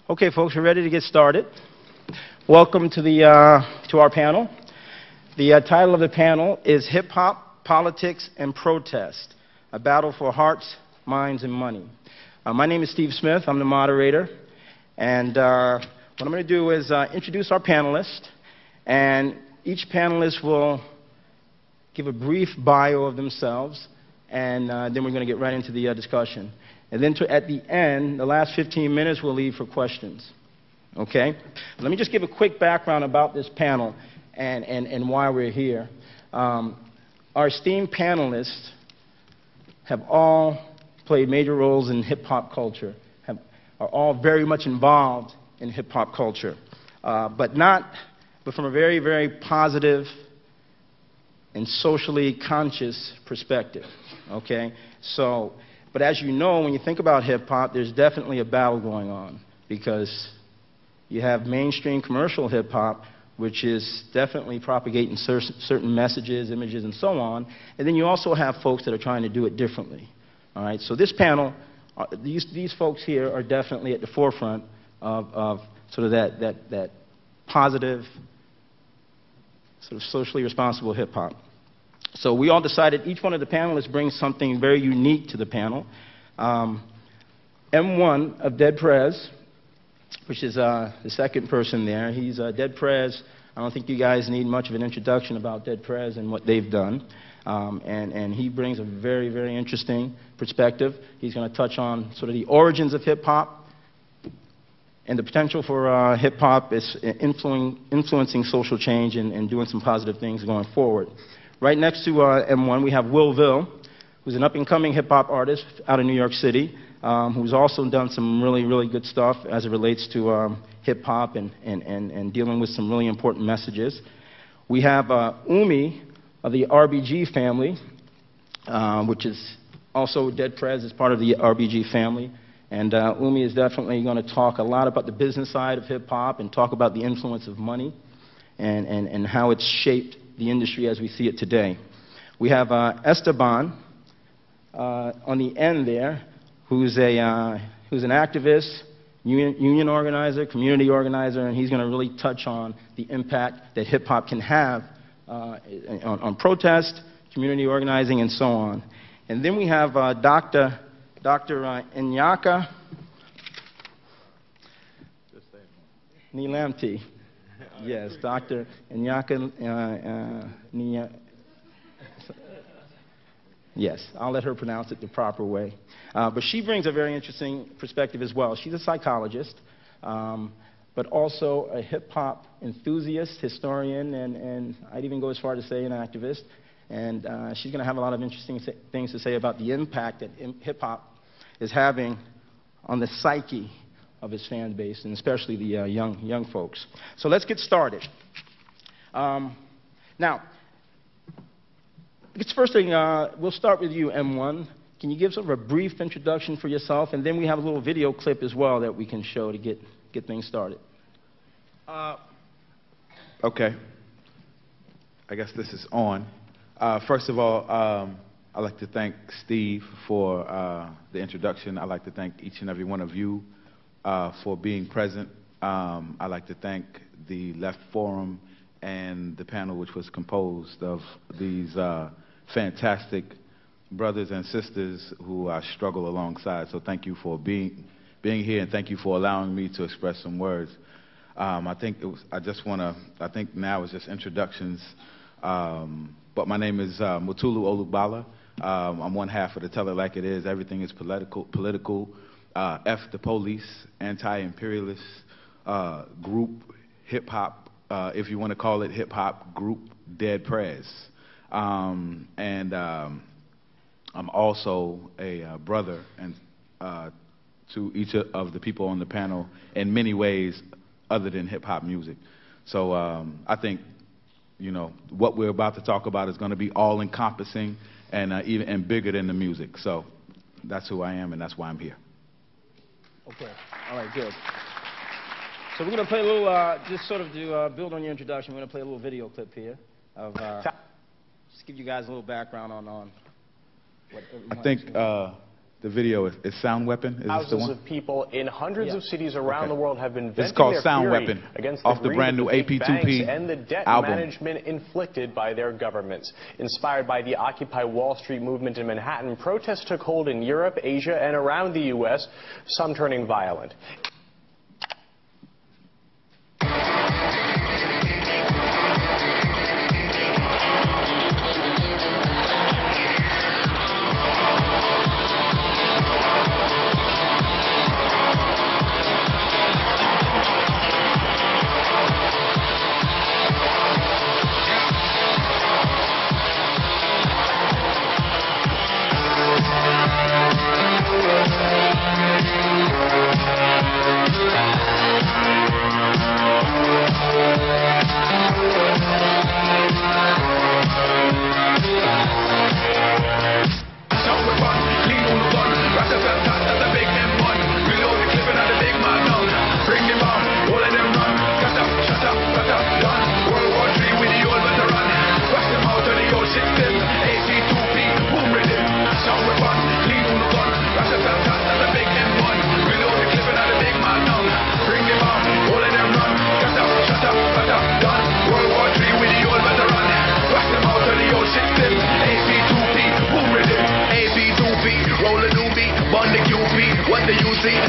Okay, folks, we're ready to get started. Welcome to our panel. The title of the panel is Hip Hop, Politics, and Protest: A Battle for Hearts, Minds, and Money. My name is Steve Smith. I'm the moderator. And what I'm going to do is introduce our panelists. And each panelist will give a brief bio of themselves. And then we're going to get right into the discussion. And then at the end, the last 15 minutes, we'll leave for questions. Okay? Let me just give a quick background about this panel and why we're here. Our esteemed panelists have all played major roles in hip-hop culture, are all very much involved in hip-hop culture, but from a very, very positive and socially conscious perspective. Okay? So, but as you know, when you think about hip-hop, there's definitely a battle going on, because you have mainstream commercial hip-hop, which is definitely propagating certain messages, images, and so on, and then you also have folks that are trying to do it differently. All right? So this panel, these folks here are definitely at the forefront of sort of that positive, sort of socially responsible hip-hop. So we all decided each one of the panelists brings something very unique to the panel. M1 of Dead Prez, which is the second person there. He's Dead Prez. I don't think you guys need much of an introduction about Dead Prez and what they've done. And he brings a very, very interesting perspective. He's going to touch on sort of the origins of hip-hop and the potential for hip-hop is influencing social change and doing some positive things going forward. Right next to M1, we have Vill, who's an up-and-coming hip-hop artist out of New York City, who's also done some really, really good stuff as it relates to hip-hop and dealing with some really important messages. We have Umi of the RBG family, which is also Dead Prez is part of the RBG family. And Umi is definitely going to talk a lot about the business side of hip-hop and talk about the influence of money and how it's shaped the industry as we see it today. We have Esteban on the end there, who's an activist, union organizer, community organizer, and he's going to really touch on the impact that hip-hop can have on protest, community organizing, and so on. And then we have Dr. Nyaka, NiiLampti. Yes, Dr. Nyaka. Yes, I'll let her pronounce it the proper way. But she brings a very interesting perspective as well. She's a psychologist, but also a hip-hop enthusiast, historian, and I'd even go as far to say an activist. And she's going to have a lot of interesting things to say about the impact that hip-hop is having on the psyche of his fan base, and especially the young folks. So let's get started. Now, first thing, we'll start with you, M1. Can you give sort of a brief introduction for yourself, and then we have a little video clip as well that we can show to get things started. Okay. I guess this is on. First of all, I'd like to thank Steve for the introduction. I'd like to thank each and every one of you for being present. I'd like to thank the Left Forum and the panel, which was composed of these fantastic brothers and sisters who I struggle alongside. So thank you for being here, and thank you for allowing me to express some words. I think now is just introductions. But my name is Mutulu Olubala. I'm one half of the Tell It Like It Is. Everything is political. F the police, anti-imperialist group, hip-hop, if you want to call it hip-hop group, Dead Prez. I'm also a brother and to each of the people on the panel in many ways other than hip-hop music. So I think, you know, what we're about to talk about is going to be all-encompassing and bigger than the music. So that's who I am, and that's why I'm here. Okay. All right, good. So we're going to play a little, just sort of to build on your introduction, we're going to play a little video clip here of, just give you guys a little background on what I think The video is Sound Weapon. Is this the Thousands one? of people in hundreds of cities around the world have been It's venting called their Sound fury Weapon, against off the greed brand of new the big AP2P banks and the debt album. management inflicted by their governments. Inspired by the Occupy Wall Street movement in Manhattan, protests took hold in Europe, Asia, and around the U.S., some turning violent.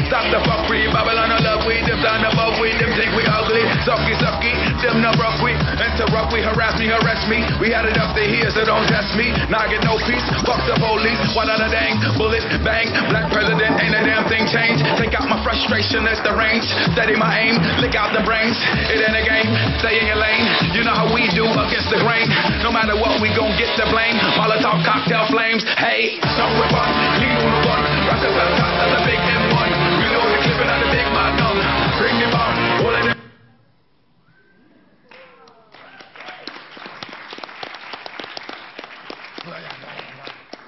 Stop the fuckery, Babylon I love we, them down above we, them think we ugly, sucky, them no rough we, interrupt we, harass me, we had it up to here, so don't test me, now I get no peace, fuck the police, one on a dang, bullet, bang, black president, ain't a damn thing changed, take out my frustration at the range, steady my aim, lick out the brains, it ain't a game, stay in your lane, you know how we do against the grain, no matter what we gon' get the blame, Molotov cocktail flames, hey, some whip on, lean on the gun, rock the that's a big M1, reload the clip and out the big magnum, bring them on, all of them.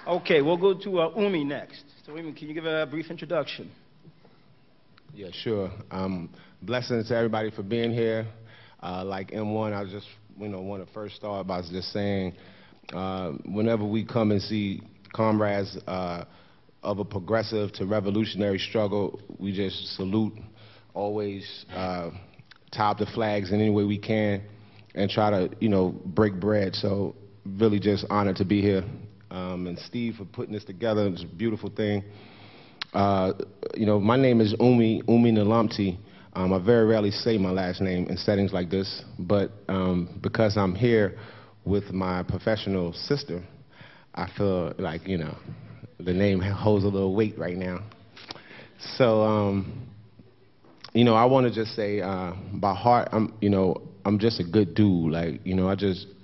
Okay, we'll go to Umi next. So Umi, can you give a brief introduction? Yeah, sure. Blessings to everybody for being here. Like M1, I just want to first start by just saying, whenever we come and see comrades of a progressive to revolutionary struggle, we just salute, always top the flags in any way we can and try to, break bread. So really just honored to be here. And Steve for putting this together. It's a beautiful thing. My name is Umi NiiLampti. I very rarely say my last name in settings like this, but because I'm here with my professional sister, I feel like, the name holds a little weight right now. So, I want to just say, by heart, I'm just a good dude. Like,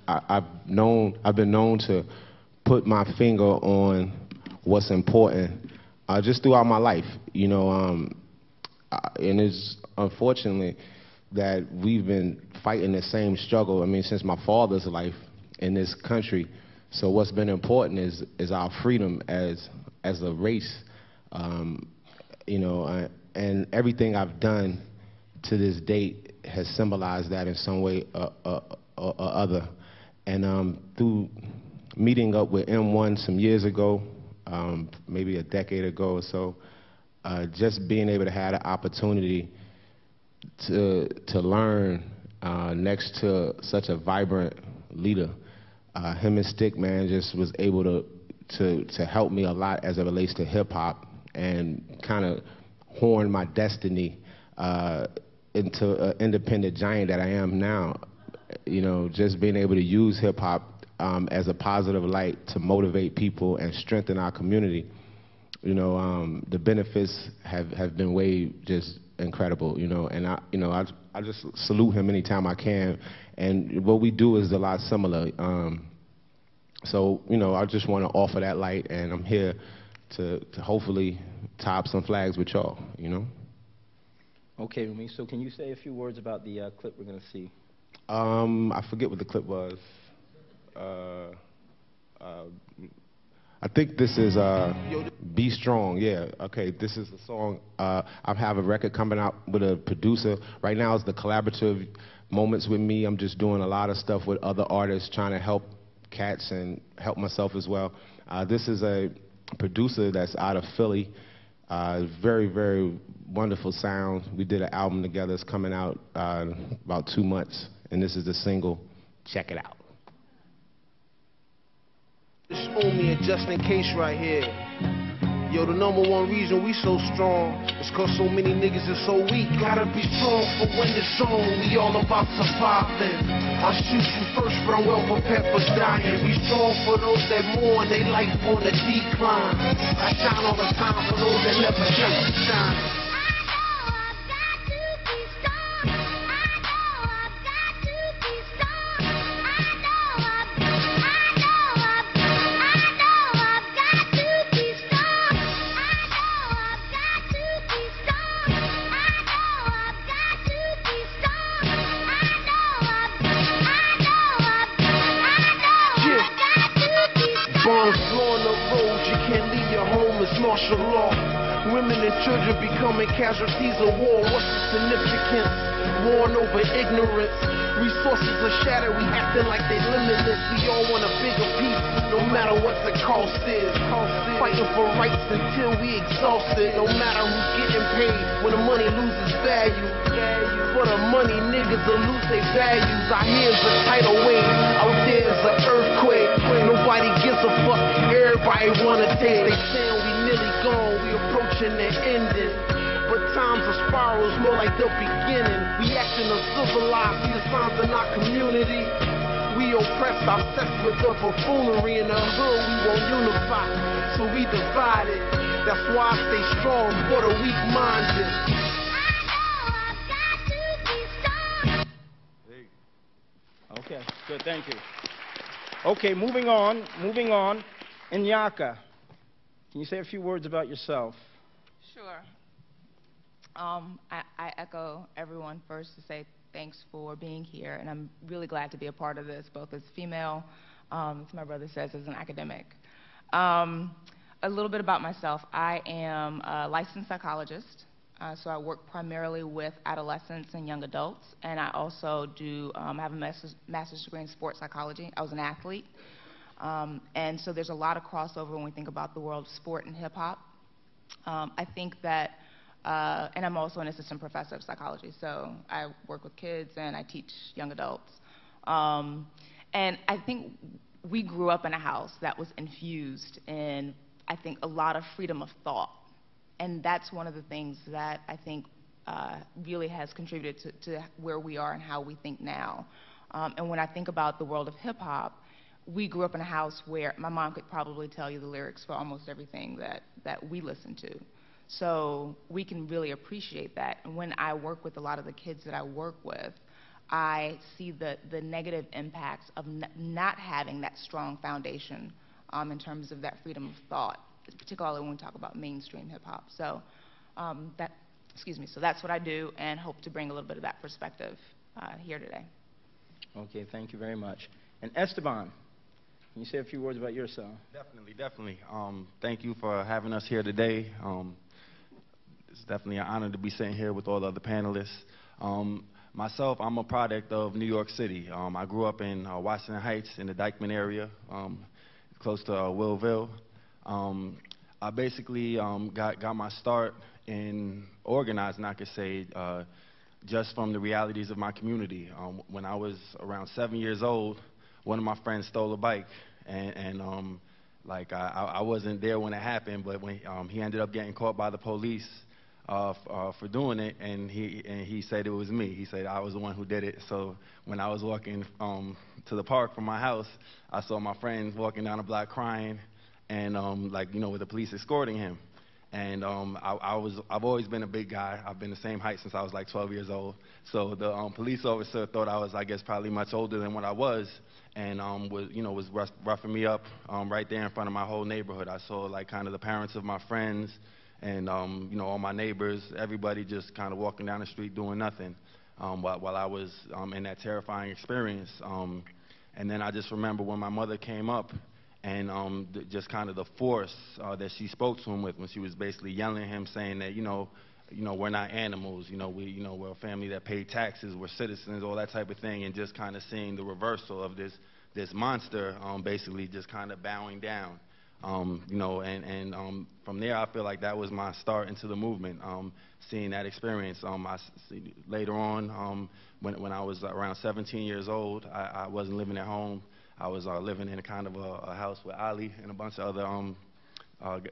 I've been known to put my finger on what's important just throughout my life, and it's unfortunately that we've been fighting the same struggle, since my father's life in this country. So what's been important is our freedom as a race, and everything I've done to this date has symbolized that in some way or other. And through meeting up with M1 some years ago, maybe a decade ago or so, just being able to have the opportunity to learn next to such a vibrant leader. Him and Stick, man, just was able to help me a lot as it relates to hip hop and kind of horn my destiny into an independent giant that I am now. Just being able to use hip hop as a positive light to motivate people and strengthen our community. The benefits have been way just incredible, and I just salute him anytime I can. And what we do is a lot similar. So, I just want to offer that light, and I'm here to hopefully top some flags with y'all, Okay, Umi, so can you say a few words about the clip we're going to see? I forget what the clip was. I think this is Be Strong, yeah. Okay, this is the song. I have a record coming out with a producer. Right now it's the collaborative moments with me. I'm just doing a lot of stuff with other artists, trying to help cats and help myself as well. This is a producer that's out of Philly. Very, very wonderful sound. We did an album together. It's coming out about 2 months, and this is the single. Check it out. This Umi and Just In Case right here. Yo, the #1 reason we so strong is cause so many niggas is so weak. Gotta be strong for when it's on. We all about surviving. I'll shoot you first, but I'm well prepared for dying. Be strong for those that mourn, they life on the decline. I shine all the time for those that never shine. Martial law. Women and children becoming casualties of war. What's the significance? Warring over ignorance. Resources are shattered, we acting like they limitless. We all want a bigger piece, no matter what the cost is. Fighting for rights until we exhausted. No matter who's getting paid, when the money loses value. For the money, niggas will lose their values. Our here's a tidal wave, out there's an earthquake. Nobody gives a fuck, everybody wanna take. They saying we nearly gone, we approaching the ending. But times are spirals, more like the beginning. We acting uncivilized, see the signs in our community. We oppressed, obsessed with the buffoonery. In the hood, we won't unify, so we divided. That's why I stay strong for the weak-minded. Okay, good, thank you. Okay, moving on. And Nyaka, can you say a few words about yourself? Sure. I echo everyone first to say thanks for being here, and I'm really glad to be a part of this, both as female, as my brother says, as an academic. A little bit about myself. I am a licensed psychologist, so I work primarily with adolescents and young adults, and I also do have a master's degree in sports psychology. I was an athlete, and so there's a lot of crossover when we think about the world of sport and hip-hop. I think that and I'm also an assistant professor of psychology, so I work with kids and I teach young adults. And I think we grew up in a house that was infused in, I think, a lot of freedom of thought. And that's one of the things that I think really has contributed to where we are and how we think now. And when I think about the world of hip-hop, we grew up in a house where my mom could probably tell you the lyrics for almost everything that we listen to. So we can really appreciate that. And when I work with a lot of the kids that I work with, I see the negative impacts of not having that strong foundation in terms of that freedom of thought, particularly when we talk about mainstream hip-hop. So so that's what I do, and hope to bring a little bit of that perspective here today. Okay, thank you very much. And Esteban, can you say a few words about yourself? Definitely. Thank you for having us here today. It's definitely an honor to be sitting here with all the other panelists. Myself, I'm a product of New York City. I grew up in Washington Heights in the Dyckman area, close to Vill. I basically got my start in organizing, I could say, just from the realities of my community. When I was around 7 years old, one of my friends stole a bike, and I wasn't there when it happened, but when he ended up getting caught by the police for doing it, and he said it was me. He said I was the one who did it. So when I was walking to the park from my house, I saw my friends walking down the block crying, and with the police escorting him. And I've always been a big guy. I've been the same height since I was like 12 years old. So the police officer thought I was, I guess, probably much older than what I was, and was roughing me up right there in front of my whole neighborhood. I saw like kind of the parents of my friends and all my neighbors, everybody just kind of walking down the street doing nothing while I was in that terrifying experience. And then I just remember when my mother came up, and just kind of the force that she spoke to him with, when she was basically yelling at him, saying that we're not animals, we're a family that paid taxes, we're citizens, all that type of thing, and just kind of seeing the reversal of this monster basically just kind of bowing down. You know, and from there, I feel like that was my start into the movement, seeing that experience. Later on, when I was around 17 years old, I wasn't living at home. I was living in a kind of a house with Ali and a bunch of other,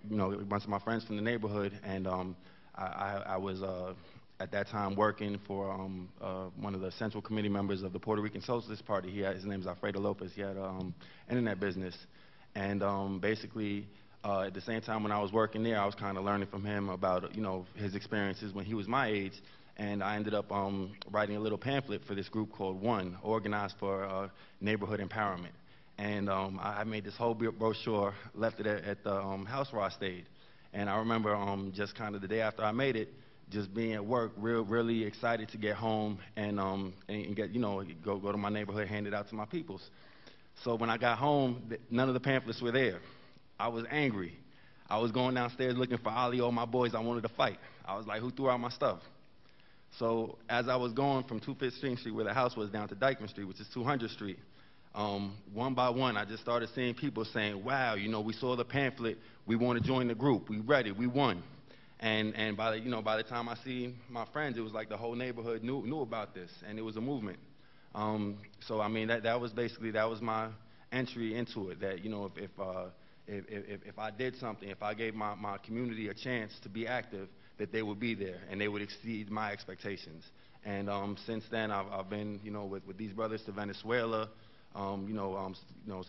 you know, a bunch of my friends from the neighborhood, and I was at that time working for one of the central committee members of the Puerto Rican Socialist Party. His name is Alfredo Lopez. He had an internet business, and basically at the same time when I was working there, I was kind of learning from him about, you know, his experiences when he was my age. And I ended up writing a little pamphlet for this group called One, Organized for Neighborhood Empowerment. And I made this whole brochure, left it at the house where I stayed. And I remember just kind of the day after I made it, just being at work, really excited to get home and get, you know, go to my neighborhood, hand it out to my peoples. So when I got home, none of the pamphlets were there. I was angry. I was going downstairs looking for Ali, all my boys I wanted to fight. I was like, who threw out my stuff? So as I was going from 215th Street, where the house was, down to Dyckman Street, which is 200th Street, one by one, I just started seeing people saying, wow, you know, we saw the pamphlet, we want to join the group, we read it, we won. And by the time I see my friends, it was like the whole neighborhood knew about this, and it was a movement. So I mean, that was my entry into it. That, you know, if I did something, if I gave my community a chance to be active, that they would be there and they would exceed my expectations. And since then, I've been, you know, with these brothers to Venezuela,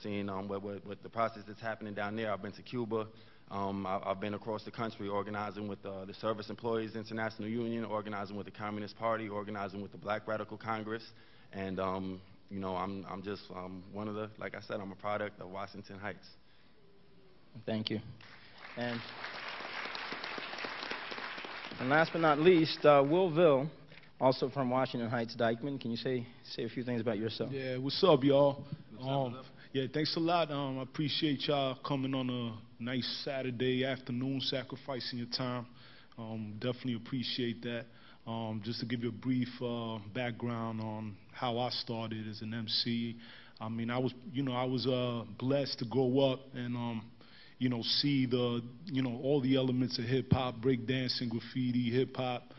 seeing what the process that's happening down there. I've been to Cuba. I've been across the country organizing with the Service Employees International Union, organizing with the Communist Party, organizing with the Black Radical Congress, and you know, I'm just one of the, like I said, I'm a product of Washington Heights. Thank you. And last but not least, Vill, also from Washington Heights, Dyckman. Can you say a few things about yourself? Yeah, what's up, y'all? Yeah, thanks a lot. I appreciate y'all coming on a nice Saturday afternoon, sacrificing your time. Definitely appreciate that. Just to give you a brief background on how I started as an MC. I mean, I was blessed to grow up and you know, see all the elements of hip hop, breakdancing, graffiti, hip hop,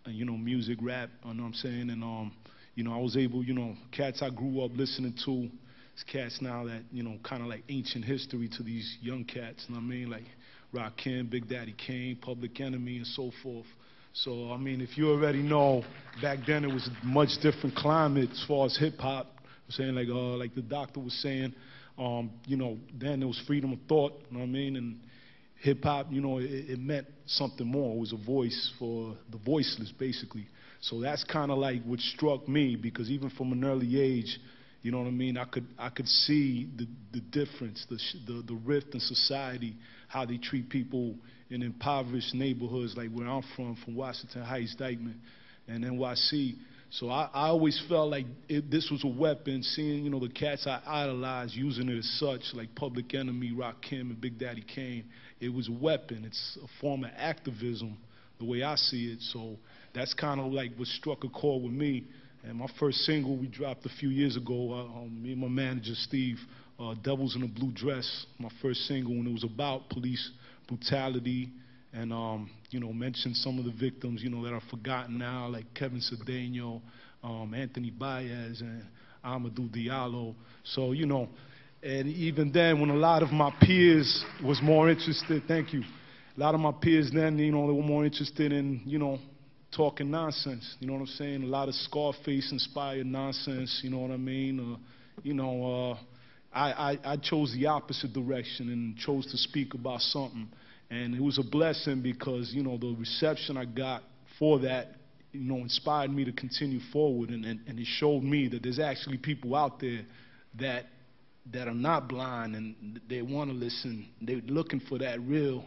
you know, music, rap. You know what I'm saying? And you know, I was able, you know, cats I grew up listening to. It's cats now that, you know, kind of like ancient history to these young cats. You know what I mean? Like Rakim, Big Daddy Kane, Public Enemy, and so forth. So I mean, if you already know, back then it was a much different climate as far as hip hop. I'm saying, like the doctor was saying. You know, then there was freedom of thought, you know what I mean? And hip-hop, you know, it meant something more. It was a voice for the voiceless, basically. So that's kind of like what struck me, because even from an early age, you know what I mean, I could see the difference, the rift in society, how they treat people in impoverished neighborhoods like where I'm from Washington Heights, Dyckman, and NYC. So I always felt like this was a weapon, seeing, you know, the cats I idolized using it as such, like Public Enemy, Rakim, and Big Daddy Kane. It was a weapon. It's a form of activism, the way I see it. So that's kind of like what struck a chord with me. And my first single we dropped a few years ago, me and my manager, Steve, Devils in a Blue Dress, my first single, and it was about police brutality, and you know, mention some of the victims, you know, that are forgotten now, like Kevin Cedeno, Anthony Baez, and Amadou Diallo. So, you know, and even then, when a lot of my peers was more interested, thank you, a lot of my peers then, you know, they were more interested in, you know, talking nonsense, you know what I'm saying? A lot of Scarface-inspired nonsense, you know what I mean? You know, I chose the opposite direction and chose to speak about something. And it was a blessing because, you know, the reception I got for that, you know, inspired me to continue forward. And it showed me that there's actually people out there that are not blind and they want to listen. They're looking for that real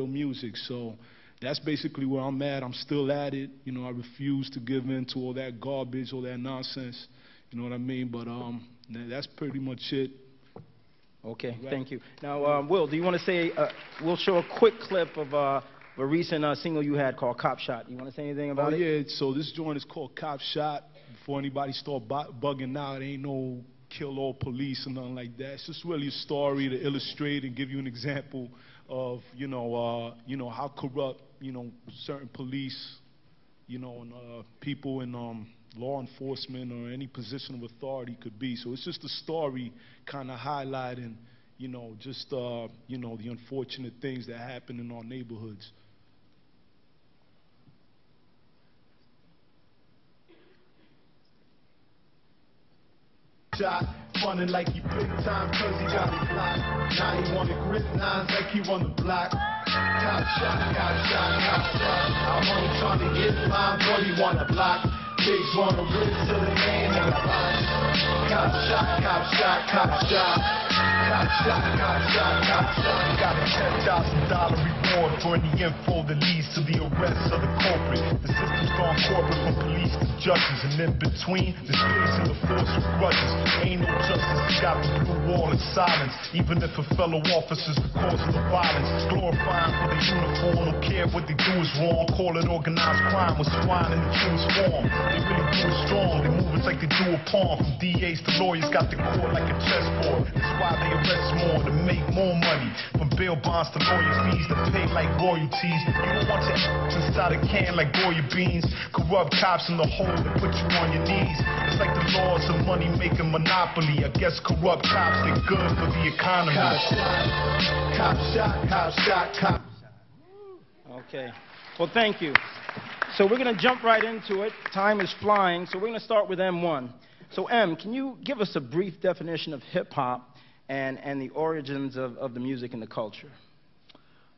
music. So that's basically where I'm at. I'm still at it. You know, I refuse to give in to all that garbage, all that nonsense. You know what I mean? But that's pretty much it. Okay, right. Thank you. Now, Will, do you want to say, we'll show a quick clip of a recent single you had called Cop Shot. You want to say anything about it? Oh, yeah, so this joint is called Cop Shot. Before anybody start bugging out, it ain't no kill all police or nothing like that. It's just really a story to illustrate and give you an example of, how corrupt, certain police, and people in law enforcement or any position of authority could be. So it's just a story kind of highlighting, the unfortunate things that happen in our neighborhoods. Shot, running like he big time cause he got it blocked. Now he wanna grip nines like he on the block. Cop shot, cop shot, cop shot. I'm only trying to get mine, boy, he wanna block. Pigs wanna rip till the name on the block. Cop shot, cop shot, cop shot. Cop shot, cop shot, cop shot. Got a $10,000 reward for any info that leads to the arrest of the culprit. The system's gone corporate from police to judges, and in between, the space and the force of grudges. Ain't no justice, it's got the blue wall of silence. Even if a fellow officer's the cause of the violence, glorifying for the uniform, don't care what they do is wrong. Call it organized crime with swine in the truest form. They really do it strong, they move it like they do a pawn. From DAs to lawyers, got the court like a chessboard. That's why they arrest more, to make more money. From bail bonds to lawyer fees, to pay like royalties. You don't want your inside a can like Goya beans. Corrupt cops in the hole that put you on your knees. It's like the laws of money-making monopoly. I guess corrupt cops, they're good for the economy. Cop shot, cop shot, cop shot, cop. Okay. Well, thank you. So we're going to jump right into it. Time is flying, so we're going to start with M1. So M, can you give us a brief definition of hip-hop and the origins of the music and the culture?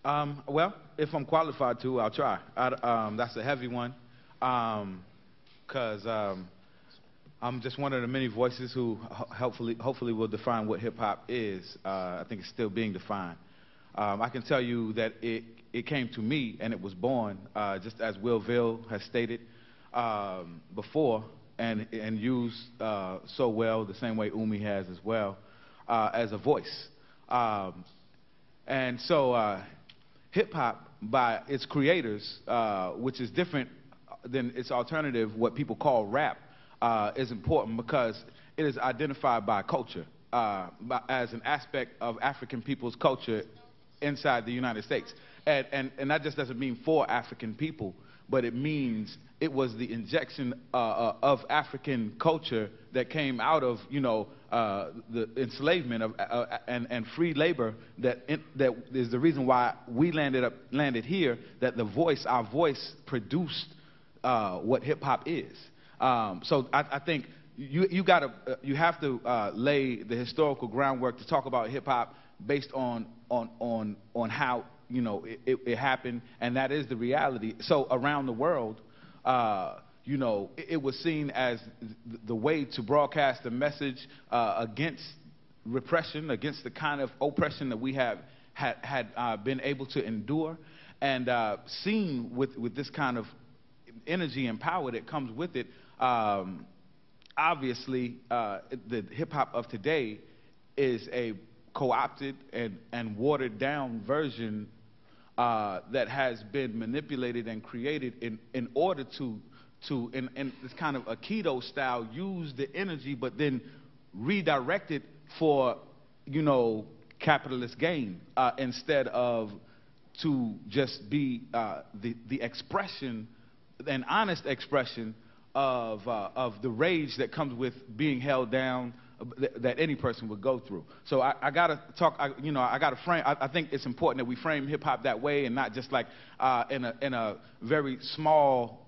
Well, if I'm qualified to, I'll try. That's a heavy one, because I'm just one of the many voices who hopefully will define what hip-hop is. I think it's still being defined. I can tell you that it came to me and it was born, just as Vill has stated before, and used so well, the same way Umi has as well, as a voice. And so hip-hop, by its creators, which is different than its alternative, what people call rap, is important because it is identified by culture, as an aspect of African people's culture inside the United States. And that just doesn't mean for African people, but it means it was the injection of African culture that came out of, the enslavement of, and free labor that is the reason why we landed here, that our voice produced what hip-hop is. So I think you have to lay the historical groundwork to talk about hip-hop based on how it happened, and that is the reality. So around the world, it was seen as the way to broadcast a message against repression, against the kind of oppression that we had been able to endure, and seen with this kind of energy and power that comes with it. Obviously, the hip-hop of today is a co-opted and watered down version that has been manipulated and created in order to in this kind of Aikido style, use the energy but then redirect it for capitalist gain, instead of to just be the expression, an honest expression of the rage that comes with being held down, that any person would go through. So I gotta talk. I gotta frame. I think it's important that we frame hip hop that way, and not just like in a very small,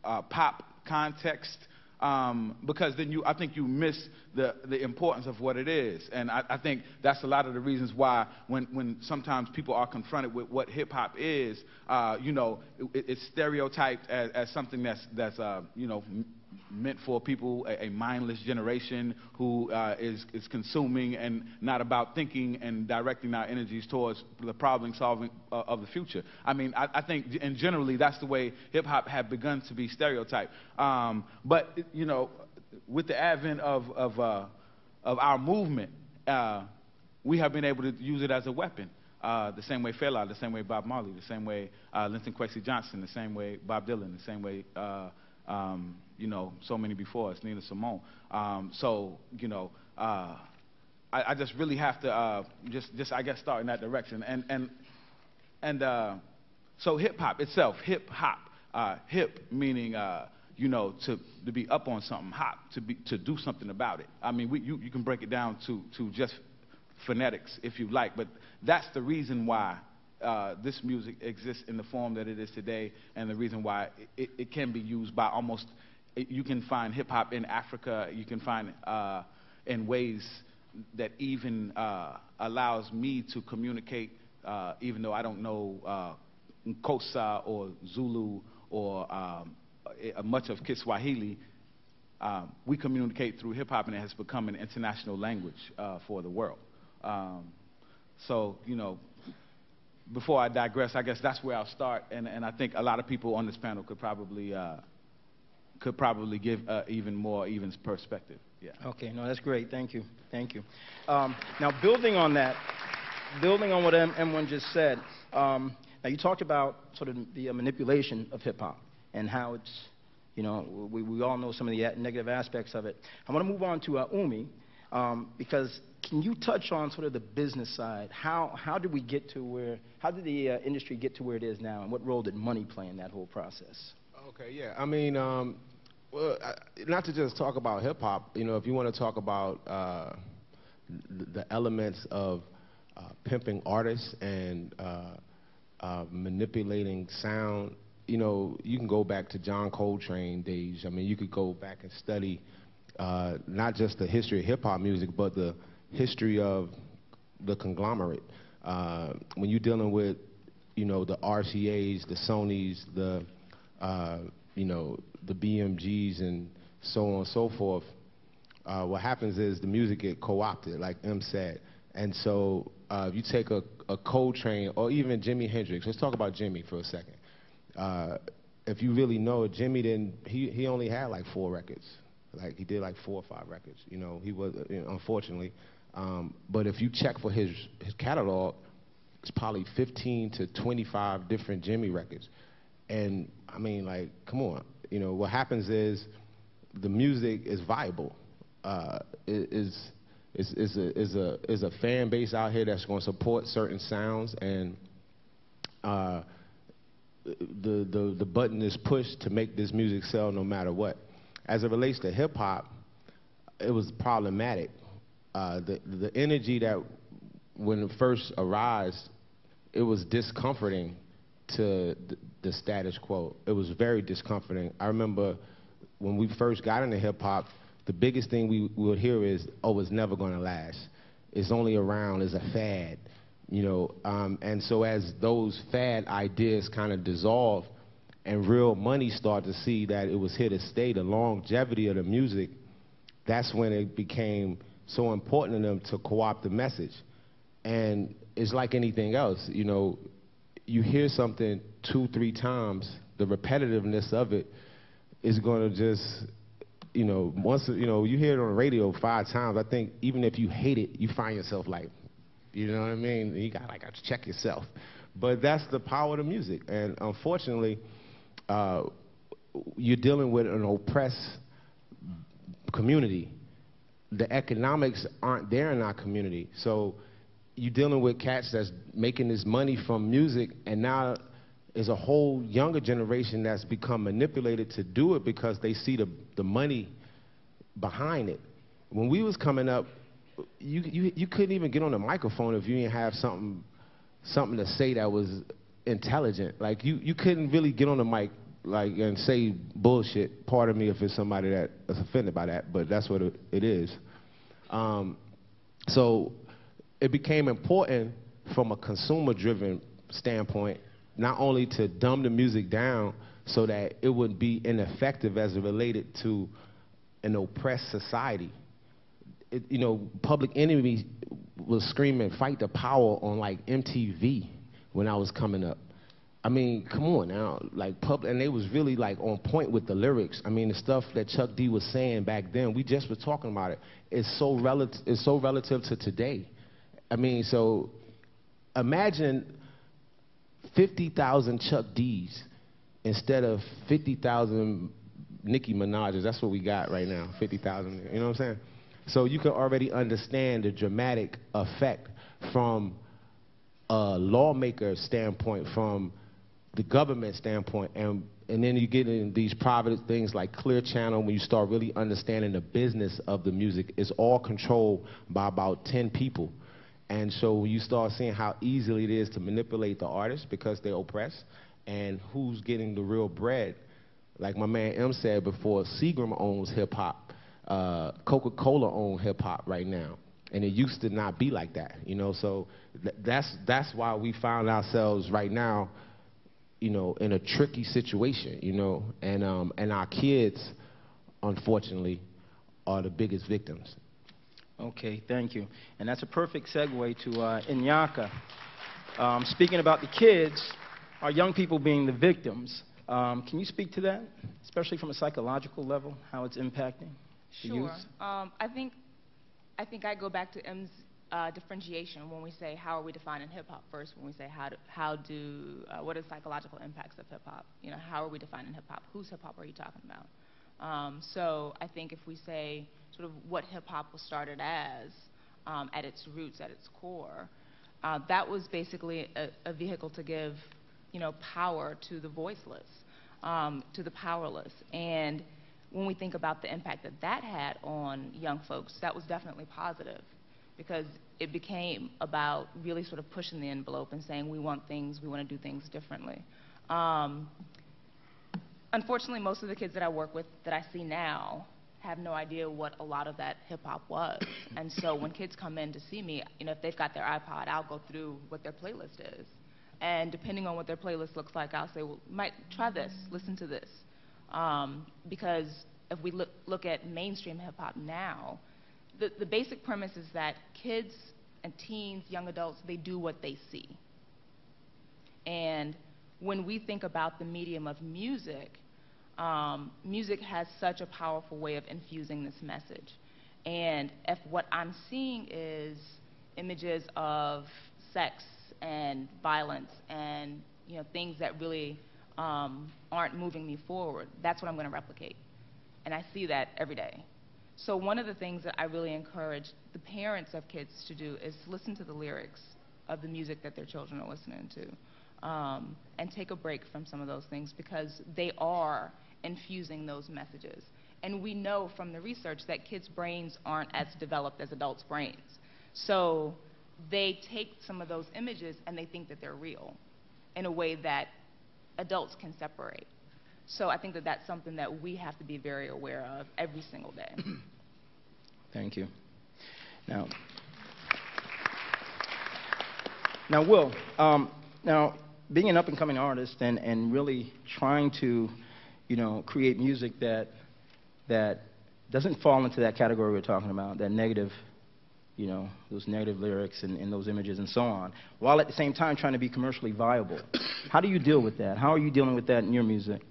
pop context. Because then I think you miss the importance of what it is, and I think that's a lot of the reasons why when sometimes people are confronted with what hip hop is, it's stereotyped as something that's meant for people, a mindless generation who is consuming and not about thinking and directing our energies towards the problem solving of the future. I mean, I think and generally that's the way hip hop had begun to be stereotyped. But with the advent of our movement, we have been able to use it as a weapon. The same way Fela, the same way Bob Marley, the same way Linton Kwesi Johnson, the same way Bob Dylan, the same way You know, so many before us, Nina Simone. So, you know, I just really have to just I guess start in that direction. So hip hop itself, hip hop, hip meaning you know, to be up on something, hop to do something about it. I mean, you can break it down to just phonetics if you like, but that's the reason why this music exists in the form that it is today, and the reason why it can be used by almost. You can find hip hop in Africa. You can find in ways that even allows me to communicate, even though I don't know Xhosa or Zulu or much of Kiswahili. We communicate through hip hop, and it has become an international language for the world. So, you know, before I digress, I guess that's where I'll start, and I think a lot of people on this panel could probably give even more even perspective. Yeah. Okay, no, that's great. Thank you. Thank you. Now, building on that, building on what M1 just said, now you talked about sort of the manipulation of hip-hop and how it's, you know, we all know some of the negative aspects of it. I want to move on to Umi, because can you touch on sort of the business side? How did we get to where, how did the industry get to where it is now, and what role did money play in that whole process? Okay, yeah, I mean, well, not to just talk about hip-hop, you know, if you want to talk about the elements of pimping artists and manipulating sound, you know, you can go back to John Coltrane days. I mean, you could go back and study not just the history of hip-hop music, but the history of the conglomerate. When you're dealing with, you know, the RCAs, the Sonys, the, you know, the BMGs and so on and so forth, what happens is the music get co-opted, like M said. And so if you take a Coltrane or even Jimi Hendrix, let's talk about Jimmy for a second. If you really know it, Jimmy he only had like 4 records. Like he did like 4 or 5 records, you know, he was, you know, unfortunately. But if you check for his catalog, it's probably 15 to 25 different Jimmy records. And I mean, like, come on, you know, what happens is the music is viable. Is a fan base out here that's going to support certain sounds, and the button is pushed to make this music sell no matter what. As it relates to hip hop, it was problematic. The energy that when it first arose, it was discomforting to the status quo. It was very discomforting. I remember when we first got into hip hop, the biggest thing we would hear is, oh, it's never gonna last. It's only around as a fad, you know. And so as those fad ideas kind of dissolved and real money started to see that it was here to stay, the longevity of the music, that's when it became so important to them to co-opt the message. And it's like anything else, you know, you hear something 2-3 times, the repetitiveness of it is gonna just, you know, once, you know, you hear it on the radio 5 times, I think even if you hate it, you find yourself like, you know what I mean? You gotta like check yourself. But that's the power of the music. And unfortunately, you're dealing with an oppressed community. The economics aren't there in our community. So you're dealing with cats that's making this money from music, and now there's a whole younger generation that's become manipulated to do it because they see the money behind it. When we was coming up, you couldn't even get on the microphone if you didn't have something to say that was intelligent. Like you couldn't really get on the mic like and say bullshit. Pardon me if it's somebody that is offended by that, but that's what it is. So it became important from a consumer-driven standpoint, not only to dumb the music down so that it would be ineffective as it related to an oppressed society. You know, Public Enemy was screaming "Fight the Power" on like MTV when I was coming up. I mean, come on now, like and they was really like on point with the lyrics. I mean, the stuff that Chuck D was saying back then, we just were talking about it. It's so relative to today. I mean, so imagine 50,000 Chuck D's instead of 50,000 Nicki Minaj's. That's what we got right now, 50,000. You know what I'm saying? So you can already understand the dramatic effect from a lawmaker standpoint, from the government standpoint, and then you get in these private things like Clear Channel. When you start really understanding the business of the music, it's all controlled by about 10 people. And so when you start seeing how easily it is to manipulate the artists because they're oppressed, and who's getting the real bread, like my man M said before, Seagram owns hip-hop, Coca-Cola owns hip-hop right now, and it used to not be like that, you know. So that's why we found ourselves right now, you know, in a tricky situation, you know, and our kids, unfortunately, are the biggest victims. Okay, thank you. And that's a perfect segue to Nyaka. Speaking about the kids, our young people being the victims, can you speak to that, especially from a psychological level, how it's impacting the youth? I think I go back to M's differentiation when we say how are we defining hip-hop first, when we say what are the psychological impacts of hip-hop? You know, how are we defining hip-hop? Whose hip-hop are you talking about? So I think if we say sort of what hip-hop was started as, at its roots, at its core, that was basically a vehicle to give, you know, power to the voiceless, to the powerless. And when we think about the impact that that had on young folks, that was definitely positive, because it became about really sort of pushing the envelope and saying we want to do things differently. Unfortunately, most of the kids that I work with that I see now have no idea what a lot of that hip-hop was. And so when kids come in to see me, you know, if they've got their iPod, I'll go through what their playlist is. And depending on what their playlist looks like, I'll say, well, Mike, try this, listen to this. Because if we look at mainstream hip-hop now, the basic premise is that kids and teens, young adults, they do what they see. And when we think about the medium of music, music has such a powerful way of infusing this message. And if what I'm seeing is images of sex and violence and, you know, things that really aren't moving me forward, that's what I'm going to replicate. And I see that every day. So one of the things that I really encourage the parents of kids to do is listen to the lyrics of the music that their children are listening to, and take a break from some of those things, because they are infusing those messages. And we know from the research that kids' brains aren't as developed as adults' brains. So they take some of those images and they think that they're real in a way that adults can separate. So I think that that's something that we have to be very aware of every single day. Thank you. Now Will, now being an up-and-coming artist and really trying to, you know, create music that doesn't fall into that category we're talking about, that negative, you know, those negative lyrics and those images and so on, while at the same time trying to be commercially viable. How do you deal with that? How are you dealing with that in your music,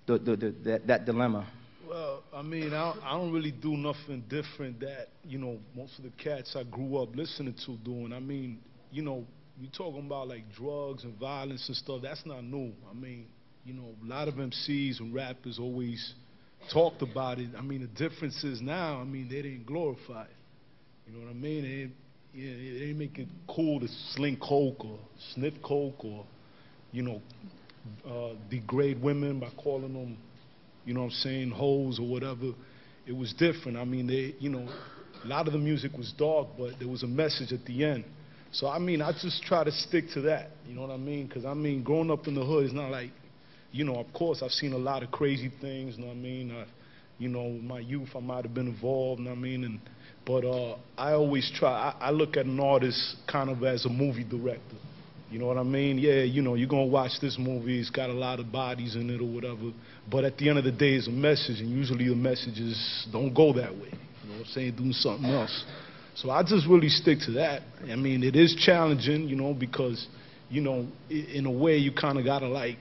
that dilemma? Well, I mean, I don't really do nothing different that, you know, most of the cats I grew up listening to doing. I mean, you know, you talking about like drugs and violence and stuff, that's not new. I mean, you know, a lot of MCs and rappers always talked about it. I mean, the difference is now, I mean, they didn't glorify it. You know what I mean? They didn't make it cool to sling coke or sniff coke or, you know, degrade women by calling them, you know what I'm saying, hoes or whatever. It was different. I mean, you know, a lot of the music was dark, but there was a message at the end. So, I mean, I just try to stick to that, you know what I mean? Because, I mean, growing up in the hood is not like, you know, of course, I've seen a lot of crazy things, you know what I mean? You know, my youth, I might have been involved, you know what I mean? But I always try, I look at an artist kind of as a movie director. You know what I mean? Yeah, you know, you're going to watch this movie, it's got a lot of bodies in it or whatever, but at the end of the day, it's a message, and usually the messages don't go that way. You know what I'm saying? Doing something else. So I just really stick to that. I mean, it is challenging, you know, because, you know, in a way, you kind of got to, like,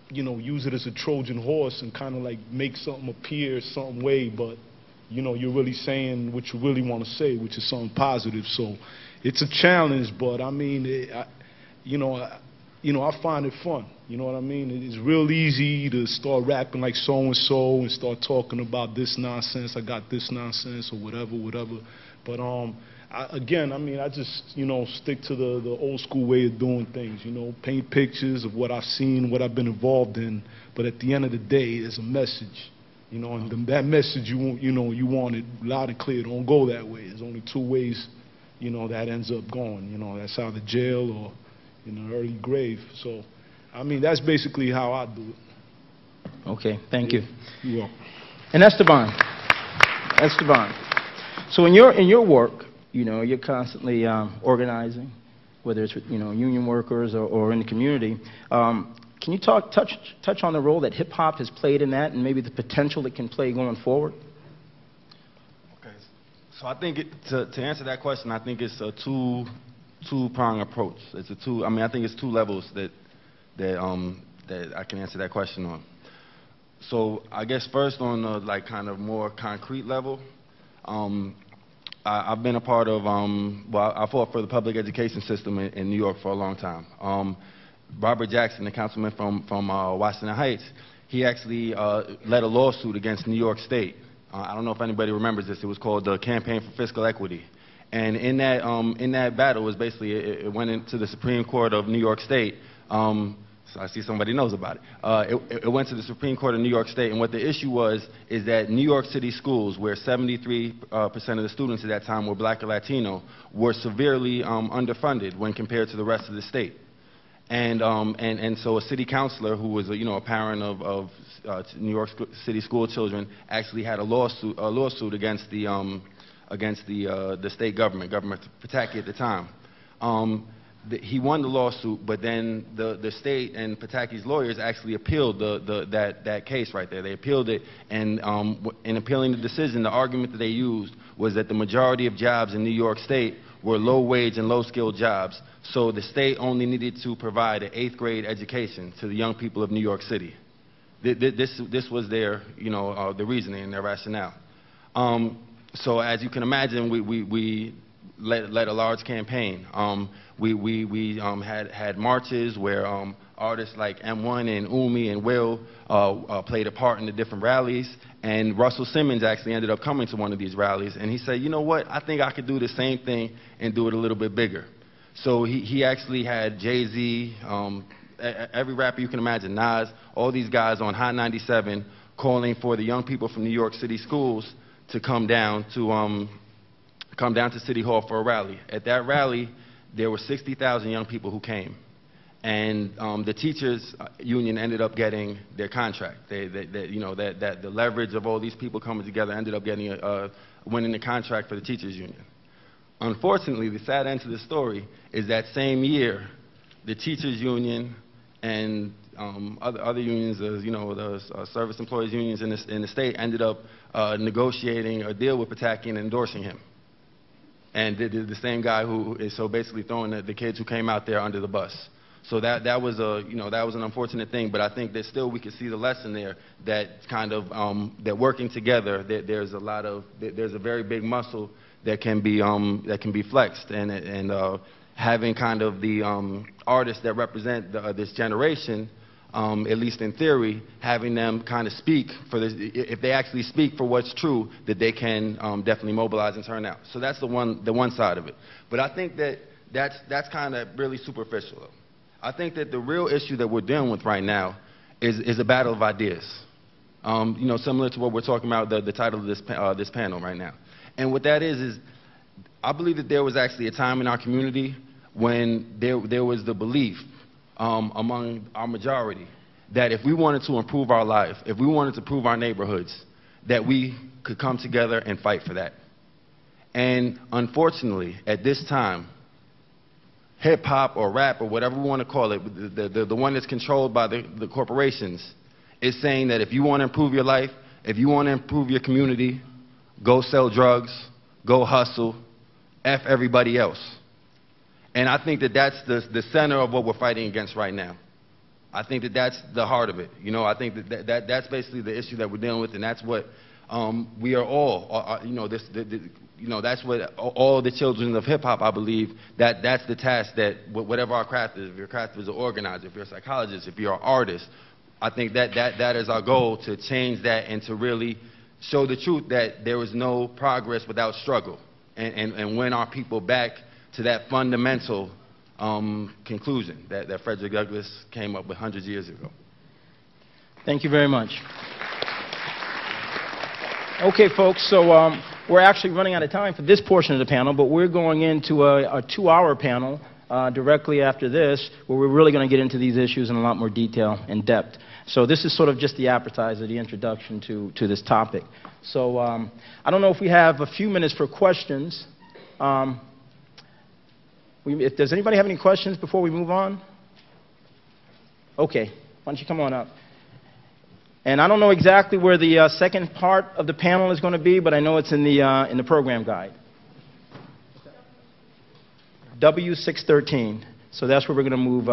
you know, use it as a Trojan horse and kind of, like, make something appear some way, but, you know, you're really saying what you really want to say, which is something positive. So it's a challenge, but, I mean, you know, you know, I find it fun. You know what I mean? It's real easy to start rapping like so-and-so and start talking about this nonsense, I got this nonsense, or whatever, whatever. But again, I mean, I just, you know, stick to the old school way of doing things, you know, paint pictures of what I've seen, what I've been involved in. But at the end of the day, there's a message, you know, and that message you want it loud and clear. Don't go that way. There's only two ways, you know, that ends up going. You know, that's either jail or, you know, early grave. So, I mean, that's basically how I do it. Okay, thank you. You're welcome. And Esteban, so in your work, you know, you're constantly organizing, whether it's with, you know, union workers or in the community. Can you touch on the role that hip hop has played in that, and maybe the potential it can play going forward? Okay, so I think to answer that question, I think it's a two-pronged approach. I think it's two levels that I can answer that question on. So I guess first on the like kind of more concrete level, I've been a part of, I fought for the public education system in New York for a long time. Robert Jackson, the councilman from Washington Heights, he actually led a lawsuit against New York State. I don't know if anybody remembers this. It was called the Campaign for Fiscal Equity. And in that battle, was basically, it went into the Supreme Court of New York State. So I see somebody knows about it. It went to the Supreme Court of New York State, and what the issue was is that New York City schools, where 73% of the students at that time were black or Latino, were severely underfunded when compared to the rest of the state. And so a city councilor who was a parent of New York City school children actually had a lawsuit against the state government Pataki at the time. He won the lawsuit, but then the state and Pataki's lawyers actually appealed that case right there. They appealed it, and in appealing the decision, the argument that they used was that the majority of jobs in New York State were low-wage and low-skilled jobs, so the state only needed to provide an 8th grade education to the young people of New York City. This was their, the reasoning and their rationale. So as you can imagine, we led a large campaign. We had marches where artists like M1 and Umi and Vill played a part in the different rallies, and Russell Simmons actually ended up coming to one of these rallies, and he said, you know what, I think I could do the same thing and do it a little bit bigger. So he actually had Jay-Z, every rapper you can imagine, Nas, all these guys on Hot 97 calling for the young people from New York City schools to come down to City Hall for a rally. At that rally, there were 60,000 young people who came. And the teachers union ended up getting their contract. The leverage of all these people coming together ended up winning the contract for the teachers union. Unfortunately, the sad end to the story is that same year, the teachers union and other unions, the service employees unions in the state ended up negotiating a deal with Pataki and endorsing him. And the same guy who is so basically throwing the kids who came out there under the bus. So that was an unfortunate thing, but I think that still we could see the lesson there, that kind of that working together, there's a very big muscle that can be flexed, and having kind of the artists that represent this generation, at least in theory, having them kind of speak for this, if they actually speak for what's true, that they can definitely mobilize and turn out. So that's the one side of it. But I think that's kind of really superficial, though. I think that the real issue that we're dealing with right now is a battle of ideas. Similar to what we're talking about, the title of this panel right now. And what that is I believe that there was actually a time in our community when there was the belief among our majority that if we wanted to improve our life, if we wanted to improve our neighborhoods, that we could come together and fight for that. And unfortunately, at this time, hip-hop or rap or whatever we want to call it, the one that's controlled by the corporations, is saying that if you want to improve your life, if you want to improve your community, go sell drugs, go hustle, F everybody else. And I think that that's the center of what we're fighting against right now. I think that that's the heart of it. I think that's basically the issue that we're dealing with, and that's what We are all, you know, you know, that's what all the children of hip hop, I believe, that's the task that whatever our craft is, if your craft is an organizer, if you're a psychologist, if you're an artist, I think that is our goal, to change that and to really show the truth that there is no progress without struggle, and win our people back to that fundamental conclusion that Frederick Douglass came up with hundreds of years ago. Thank you very much. Okay, folks, so we're actually running out of time for this portion of the panel, but we're going into a 2-hour panel directly after this, where we're really going to get into these issues in a lot more detail and depth. So this is sort of just the appetizer, the introduction to this topic. So I don't know if we have a few minutes for questions. Does anybody have any questions before we move on? Okay, why don't you come on up? And I don't know exactly where the second part of the panel is going to be, but I know it's in the program guide. W613. So that's where we're going to move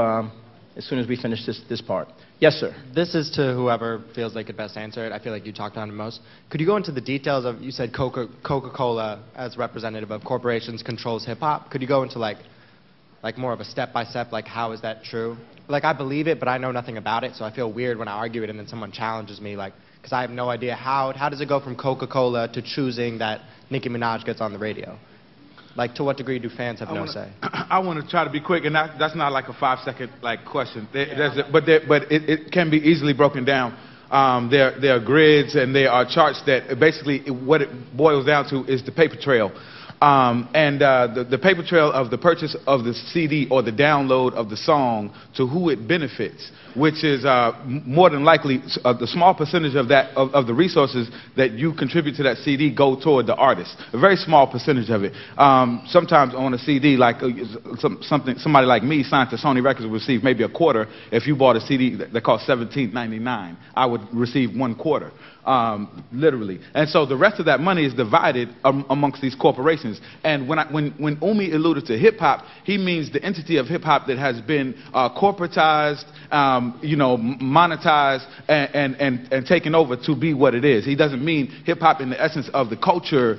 as soon as we finish this part. Yes, sir. This is to whoever feels they could best answer it. I feel like you talked on it most. Could you go into the details of, you said Coca-Cola as representative of corporations controls hip-hop. Could you go into like more of a step-by-step, like how is that true? Like, I believe it, but I know nothing about it, so I feel weird when I argue it and then someone challenges me, like, because I have no idea how does it go from Coca-Cola to choosing that Nicki Minaj gets on the radio? Like, to what degree do fans have no say? I want to try to be quick, and that's not like a 5-second like question. But it can be easily broken down. There are grids and there are charts that basically what it boils down to is the paper trail. The paper trail of the purchase of the CD or the download of the song to who it benefits, which is more than likely the small percentage of that of the resources that you contribute to that CD go toward the artist. A very small percentage of it. Sometimes on a CD, like somebody like me signed to Sony Records would receive maybe a quarter. If you bought a CD that cost $17.99, I would receive 1/4. Literally. And so the rest of that money is divided amongst these corporations. And when Umi alluded to hip-hop, he means the entity of hip-hop that has been corporatized, you know, monetized, and taken over to be what it is. He doesn't mean hip-hop in the essence of the culture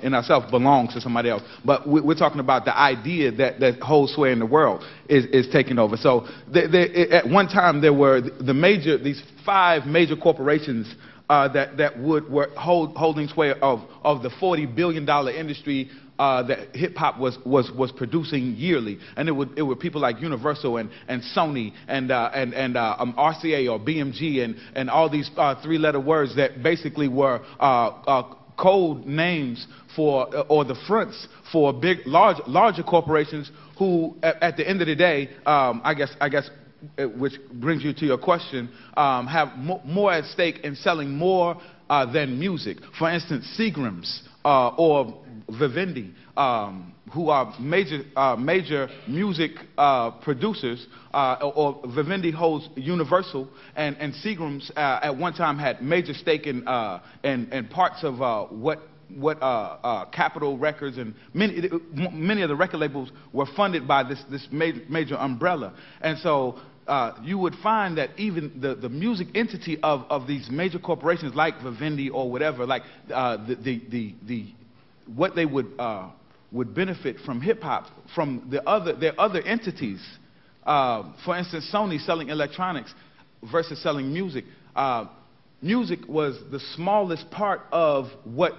in itself belongs to somebody else. But we're talking about the idea that holds sway in the world is taking over. So at one time there were these 5 major corporations that were holding sway of the $40 billion industry that hip-hop was producing yearly. And it were people like Universal and Sony and RCA or BMG and all these 3-letter words that basically were code names for, or the fronts for larger corporations who, at the end of the day, I guess, which brings you to your question, have more at stake in selling more than music. For instance, Seagram's or Vivendi, who are major music producers, or Vivendi holds Universal, and Seagram's at one time had major stake in parts of what Capitol Records and many of the record labels were funded by this major umbrella. And so you would find that even the music entity of these major corporations like Vivendi or whatever, like what they would benefit from hip-hop from their other entities. For instance, Sony selling electronics versus selling music. Music was the smallest part of what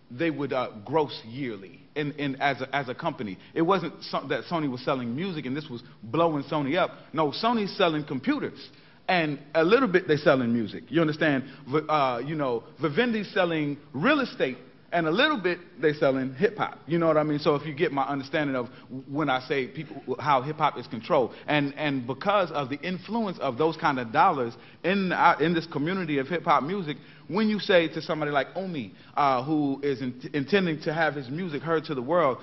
they would gross yearly as a company. It wasn't that Sony was selling music and this was blowing Sony up. No, Sony's selling computers, and a little bit they're selling music. You understand? You know, Vivendi's selling real estate, and a little bit they're selling hip-hop. You know what I mean? So if you get my understanding of when I say how hip-hop is controlled, and because of the influence of those kind of dollars in this community of hip-hop music, when you say to somebody like Umi, who is intending to have his music heard to the world,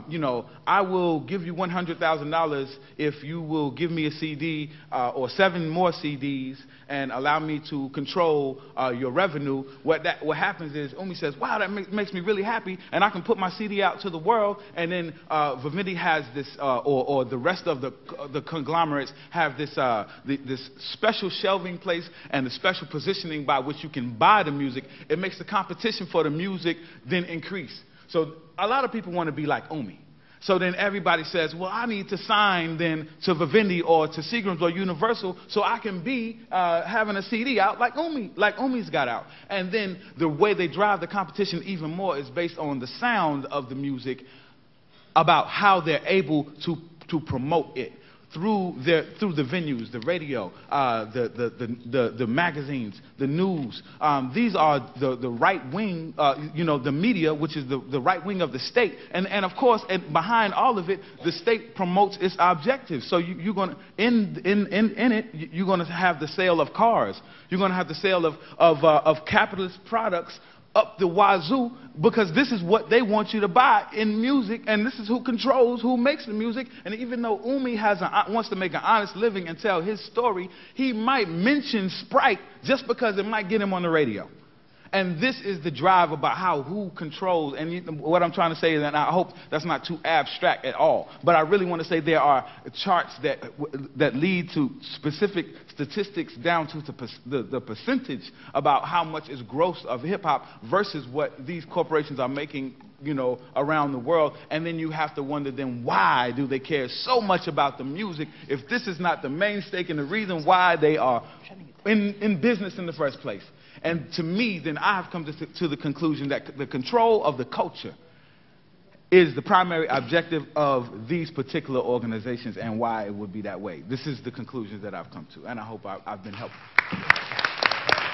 you know, I will give you $100,000 if you will give me a CD or 7 more CDs and allow me to control your revenue. What happens is Umi says, wow, that makes me really happy, and I can put my CD out to the world, and then Vivendi has this, or the rest of the conglomerates have this this special shelving place and the special positioning by which you can buy the music, it makes the competition for the music then increase. So a lot of people want to be like Umi. So then everybody says, well, I need to sign then to Vivendi or to Seagram's or Universal so I can be having a CD out like Umi's got out. And then the way they drive the competition even more is based on the sound of the music, about how they're able to promote it through the venues, the radio, the magazines, the news. These are the right wing, the media, which is the right wing of the state. And of course, behind all of it, the state promotes its objectives. So you're going to, in it, you're going to have the sale of cars. You're going to have the sale of capitalist products up the wazoo, because this is what they want you to buy in music, and this is who controls who makes the music. And even though Umi wants to make an honest living and tell his story, he might mention Sprite just because it might get him on the radio. And this is the drive about who controls. And what I'm trying to say is, and I hope that's not too abstract at all, but I really want to say there are charts that lead to specific statistics down to the percentage about how much is gross of hip-hop versus what these corporations are making, around the world. And then you have to wonder, then why do they care so much about the music if this is not the main stake and the reason why they are in business in the first place? And to me, then I have come to the conclusion that the control of the culture is the primary objective of these particular organizations, and why it would be that way. This is the conclusion that I've come to, and I hope I've been helpful.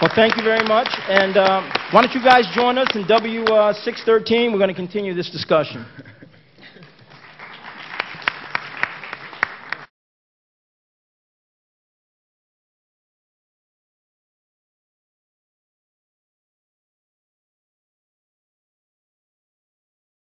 Well, thank you very much. And why don't you guys join us in W613? We're going to continue this discussion.